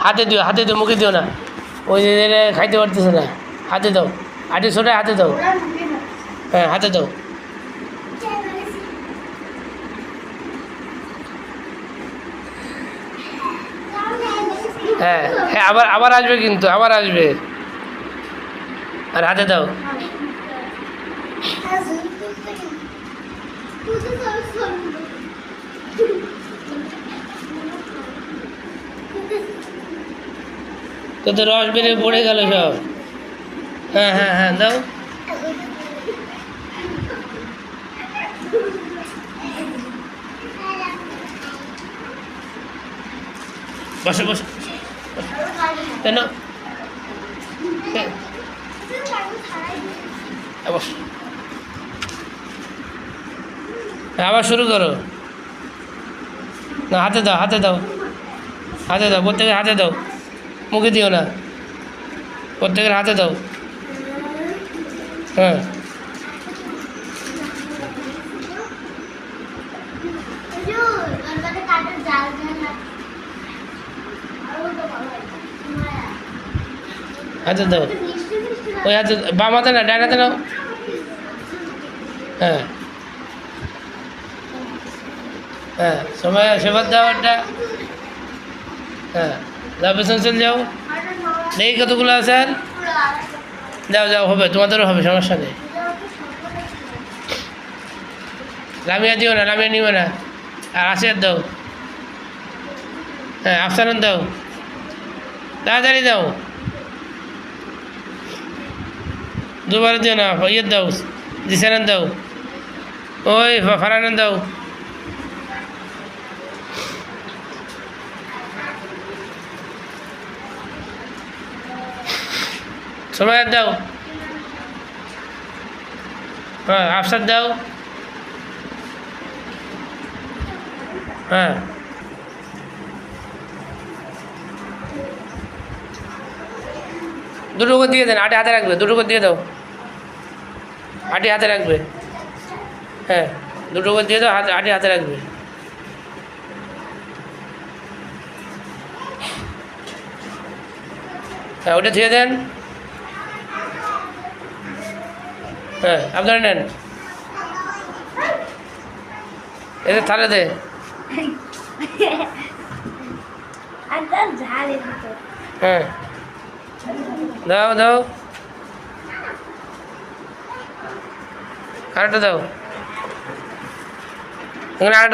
হাতে দিও, মুখে দিও না। ওই যে খাইতে পারতেছে না, হাতে দাও। আটি ছোটায় হাতে দাও। হ্যাঁ, হাতে দাও। হ্যাঁ হ্যাঁ, আবার আসবে কিন্তু, আবার আসবে। আর হাতে দাও। তো রস বেরিয়ে পড়ে গেল সব। হ্যাঁ হ্যাঁ হ্যাঁ, দাও। বসে বসে কেন? আবার শুরু করো। না, হাতে দাও, হাতে দাও, হাতে দাও, প্রত্যেকের হাতে দাও, মুখে দিও না, প্রত্যেকের হাতে দাও। হ্যাঁ, হাতে দাও। ওই হাতে, বাম হাতে না, ডান হাতে নাও। হ্যাঁ হ্যাঁ, সময় সেবার দাও একটা। হ্যাঁ, যাও, পেছন চলে যাও। দেখি কতগুলো আছে আর। যাও যাও, হবে, তোমাদেরও হবে, সমস্যা নেই। লামিয়া দিও না, লামিয়া নিও না। আর আসিয়ার দাও। হ্যাঁ, আফসানান দাও, তাড়াতাড়ি দাও। দুবার দিও না, ইয়ের দাও, জিসানান দাও, ওই ফারানান দাও। সময় দাও। হ্যাঁ, আফসার দাও। হ্যাঁ, দুটো করে দিয়ে দেন, আটে হাতে রাখবে, দুটো করে দিয়ে দাও, আটে হাতে রাখবে। হ্যাঁ, দুটো করে দিয়ে দাও, আটে হাতে রাখবে। হ্যাঁ, ওটা ধুয়ে দেন। হ্যাঁ, আপনারা নেন, এদের থালে দে। হ্যাঁ, দাও দাও, আরেকটা দাও, এখানে আরেকটা।